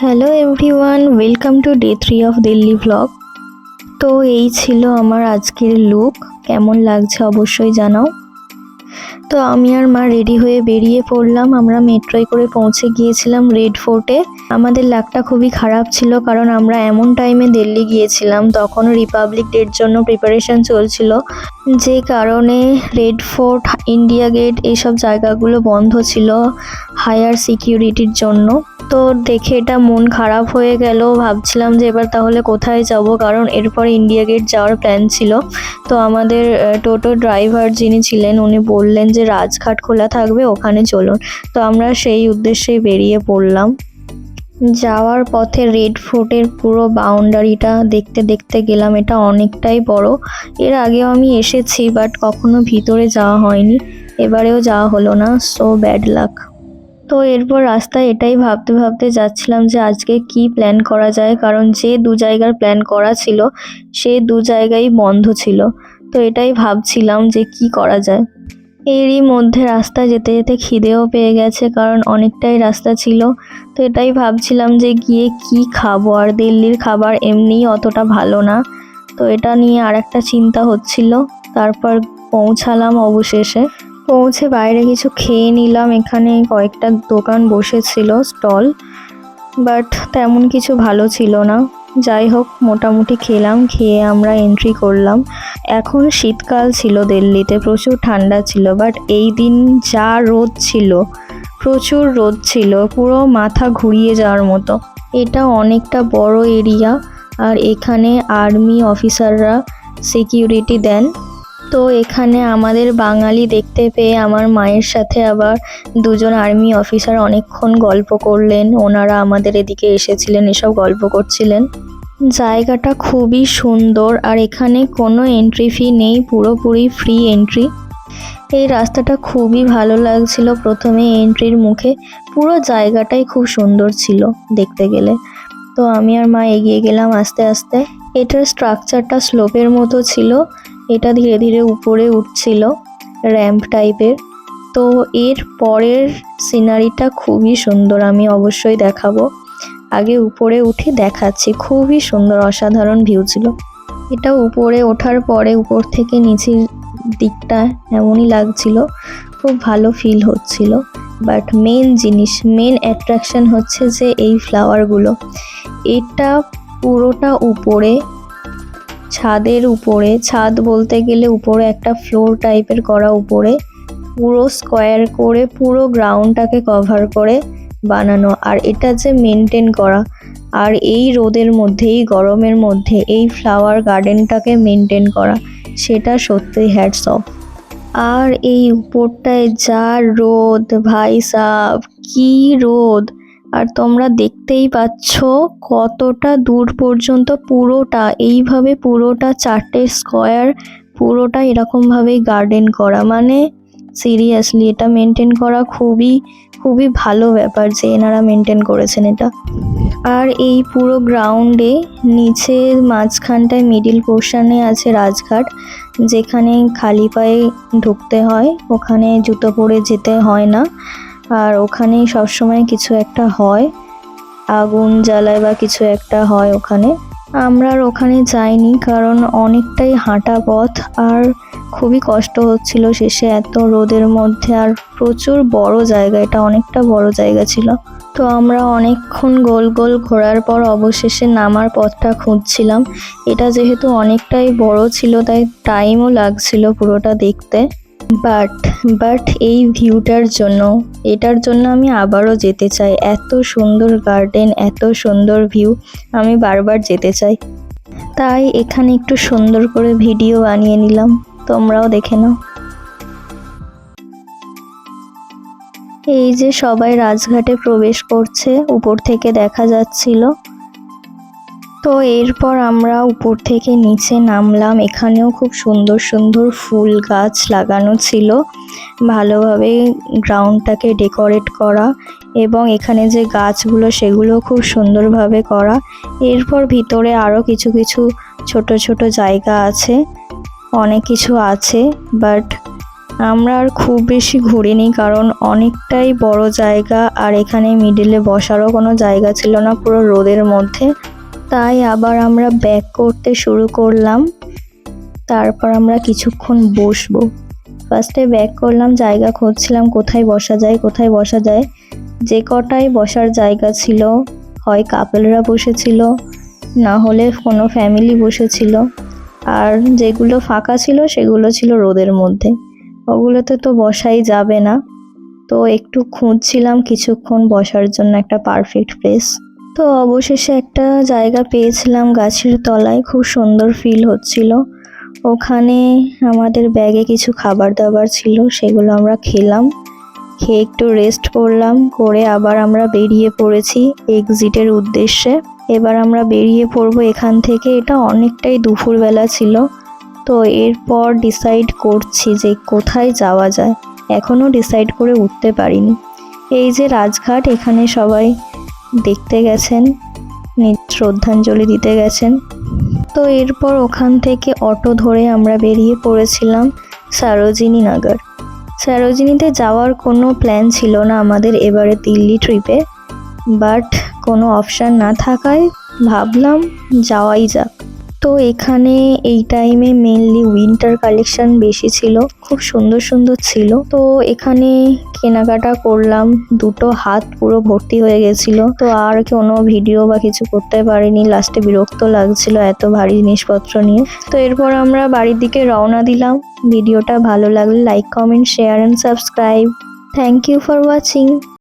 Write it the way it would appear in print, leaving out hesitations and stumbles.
Hello everyone, welcome to day 3 of Delhi vlog. তো এই ছিল আমার আজকের লুক। কেমন লাগছে অবশ্যই জানাও। তো আমি আর মা রেডি হয়ে বেরিয়ে পড়লাম। আমরা মেট্রোয় করে পৌঁছে গিয়েছিলাম রেড ফোর্টে। আমাদের লাকটা খুবই খারাপ ছিল, কারণ আমরা এমন টাইমে দিল্লি গিয়েছিলাম তখনও রিপাবলিক ডের জন্য প্রিপারেশন চলছিল, যে কারণে রেড ফোর্ট, ইন্ডিয়া গেট এইসব জায়গাগুলো বন্ধ ছিল হায়ার সিকিউরিটির জন্য। তো দেখে এটা মন খারাপ হয়ে গেল। ভাবছিলাম যে এবার তাহলে কোথায় যাব, কারণ এরপর ইন্ডিয়া গেট যাওয়ার প্ল্যান ছিল। তো আমাদের টোটো ড্রাইভার যিনি ছিলেন উনি বললেন যে রাজঘাট খোলা থাকবে, ওখানে চলুন। তো আমরা সেই উদ্দেশ্যেই বেরিয়ে পড়লাম। যাওয়ার পথে রেড ফোর্টের পুরো বাউন্ডারিটা দেখতে দেখতে গেলাম। এটা অনেকটাই বড়। এর আগেও আমি এসেছি, বাট কখনো ভিতরে যাওয়া হয়নি। এবারেও যাওয়া হলো না, সো ব্যাড লাক। তো এরপর রাস্তায় এটাই ভাবতে ভাবতে যাচ্ছিলাম যে আজকে কি প্ল্যান করা যায়, কারণ যে দু জায়গার প্ল্যান করা ছিল সে দু জায়গায় বন্ধ ছিল। তো এটাই ভাবছিলাম যে কি করা যায়। এরই মধ্যে রাস্তায় যেতে যেতে খিদেও পেয়ে গেছে, কারণ অনেকটাই রাস্তা ছিল। তো এটাই ভাবছিলাম যে গিয়ে কি খাবো, আর দিল্লির খাবার এমনিই অতটা ভালো না। তো এটা নিয়ে আর একটা চিন্তা হচ্ছিল। তারপর পৌঁছালাম অবশেষে। পৌঁছে বাইরে কিছু খেয়ে নিলাম। এখানে কয়েকটা দোকান বসেছিল, স্টল, বাট তেমন কিছু ভালো ছিল না। যাই হোক, মোটামুটি খেলাম। খেয়ে আমরা এন্ট্রি করলাম। এখন শীতকাল ছিল দিল্লিতে, প্রচুর ঠান্ডা ছিল, বাট এই দিন যা রোদ ছিল, প্রচুর রোদ ছিল, পুরো মাথা ঘুরিয়ে যাওয়ার মতো। এটা অনেকটা বড় এরিয়া, আর এখানে আর্মি অফিসাররা সিকিউরিটি দেন। তো এখানে আমাদের বাঙালি দেখতে পেয়ে আমার মায়ের সাথে আবার দুজন আর্মি অফিসার অনেকক্ষণ গল্প করলেন। ওনারা আমাদের এদিকে এসেছিলেন, এসব গল্প করছিলেন। জায়গাটা খুবই সুন্দর, আর এখানে কোনো এন্ট্রি ফি নেই, পুরোপুরি ফ্রি এন্ট্রি। এই রাস্তাটা খুবই ভালো লাগছিল প্রথমে এন্ট্রির মুখে। পুরো জায়গাটাই খুব সুন্দর ছিল দেখতে গেলে। তো আমি আর মা এগিয়ে গেলাম আস্তে আস্তে। এটার স্ট্রাকচারটা স্লোপের মতো ছিল। এটা ধীরে ধীরে উপরে উঠছিল, র্যাম্প টাইপের। তো এর পরের সিনারিটা খুবই সুন্দর, আমি অবশ্যই দেখাবো। আগে উপরে উঠে দেখাচ্ছি। খুবই সুন্দর, অসাধারণ ভিউ ছিল। এটা উপরে ওঠার পরে উপর থেকে নিচের দিকটা এমনই লাগছিল, খুব ভালো ফিল হচ্ছিল। বাট মেন জিনিস, মেন অ্যাট্রাকশন হচ্ছে যে এই ফ্লাওয়ারগুলো। এটা পুরোটা উপরে, ছাদের উপরে, ছাদ বলতে গেলে উপরে একটা ফ্লোর টাইপের করা, উপরে পুরো স্কোয়ার করে পুরো গ্রাউন্ডটাকে কভার করে বানানো। আর এটা যে মেনটেন করা, আর এই রোদের মধ্যে, এই গরমের মধ্যে এই ফ্লাওয়ার গার্ডেনটাকে মেনটেন করা, সেটা সত্যি হ্যাটস অফ। আর এই উপরটায় যা রোদ, ভাই সাব, কি রোদ! আর তোমরা দেখতেই পাচ্ছ কতটা দূর পর্যন্ত পুরোটা এইভাবে, পুরোটা 4টে স্কোয়ার, পুরোটা এরকমভাবেই গার্ডেন করা। মানে সিরিয়াসলি এটা মেনটেন করা খুবই খুবই ভালো ব্যাপার যে এনারা মেনটেন করেছেন এটা। আর এই পুরো গ্রাউন্ডে নিচে মাঝখানটায় মিডিল পোর্শনে আছে রাজঘাট, যেখানে খালি পায়ে ঢুকতে হয়, ওখানে জুতো পরে যেতে হয় না। আর ওখানে সবসময় কিছু একটা হয়, আগুন জ্বালায় বা কিছু একটা হয় ওখানে। আমরা আর ওখানে যাইনি, কারণ অনেকটাই হাঁটা পথ, আর খুবই কষ্ট হচ্ছিল শেষে এত রোদের মধ্যে। আর প্রচুর বড় জায়গা, এটা অনেকটা বড় জায়গা ছিল। তো আমরা অনেকক্ষণ গোল গোল ঘোরার পর অবশেষে নামার পথটা খুঁজছিলাম। এটা যেহেতু অনেকটাই বড় ছিল, তাই টাইমও লাগছিল পুরোটা দেখতে। বাট এই ভিউটার জন্য, এটার জন্য আমি আবারও যেতে চাই। এত সুন্দর গার্ডেন, এত সুন্দর ভিউ, আমি বারবার যেতে চাই। তাই এখানে একটু সুন্দর করে ভিডিও বানিয়ে নিলাম, তোমরাও দেখে নাও। এই যে সবাই রাজঘাটে প্রবেশ করছে, উপর থেকে দেখা যাচ্ছিল। তো এরপর আমরা উপর থেকে নিচে নামলাম। এখানেও খুব সুন্দর সুন্দর ফুল গাছ লাগানো ছিল, ভালোভাবে গ্রাউন্ডটাকে ডেকোরেট করা, এবং এখানে যে গাছগুলো সেগুলো খুব সুন্দরভাবে করা। এরপর ভিতরে আরও কিছু কিছু ছোট ছোট জায়গা আছে, অনেক কিছু আছে, বাট আমরা আর খুব বেশি ঘুরিনি, কারণ অনেকটাই বড় জায়গা আর এখানে মিডিলে বসারও কোনো জায়গা ছিল না, পুরো রোদের মধ্যে। তাই আবার আমরা ব্যাক করতে শুরু করলাম। তারপর আমরা কিছুক্ষণ বসবো। ফার্স্টে ব্যাক করলাম, জায়গা খুঁজছিলাম কোথায় বসা যায়। যে কটাই বসার জায়গা ছিল, হয় কাপলরা বসেছিল, না হলে কোনো ফ্যামিলি বসেছিল, আর যেগুলো ফাঁকা ছিল সেগুলো ছিল রোদের মধ্যে, ওগুলোতে তো বসাই যাবে না। তো একটু খুঁজছিলাম কিছুক্ষণ বসার জন্য একটা পারফেক্ট প্লেস। তো অবশেষে একটা জায়গা পেয়েছিলাম গাছের তলায়, খুব সুন্দর ফিল হচ্ছিল। ওখানে আমাদের ব্যাগে কিছু খাবার দাবার ছিল, সেগুলো আমরা খেলাম, খেয়ে একটু রেস্ট করলাম, করে আবার আমরা বেরিয়ে পড়েছি এক্সিটের উদ্দেশ্যে। এবার আমরা বেরিয়ে পড়বো এখান থেকে। এটা অনেকটাই দুপুরবেলা ছিল, তো এরপর ডিসাইড করছি যে কোথায় যাওয়া যায়। এখনও ডিসাইড করে উঠতে পারিনি। এই যে রাজঘাট, এখানে সবাই দেখতে গেছেন, শ্রদ্ধাঞ্জলি দিতে গেছেন। তো এরপর ওখান থেকে অটো ধরে আমরা বেরিয়ে পড়েছিলাম সরোজিনী নগর। সরোজিনীতে যাওয়ার কোনো প্ল্যান ছিল না আমাদের এবারে দিল্লি ট্রিপে, বাট কোনো অপশান না থাকায় ভাবলাম যাওয়াই যাক। তো এখানে এই টাইমে মেনলি উইন্টার কালেকশন বেশি ছিল, খুব সুন্দর সুন্দর ছিল। তো এখানে কেনাকাটা করলাম, দুটো হাত পুরো ভর্তি হয়ে গেছিল। তো আর কোনো ভিডিও বা কিছু করতে পারিনি, লাস্টে বিরক্ত লাগছিল এত ভারী জিনিসপত্র নিয়ে। তো এরপর আমরা বাড়ির দিকে রওনা দিলাম। ভিডিওটা ভালো লাগলে like, comment, share and subscribe. Thank you for watching.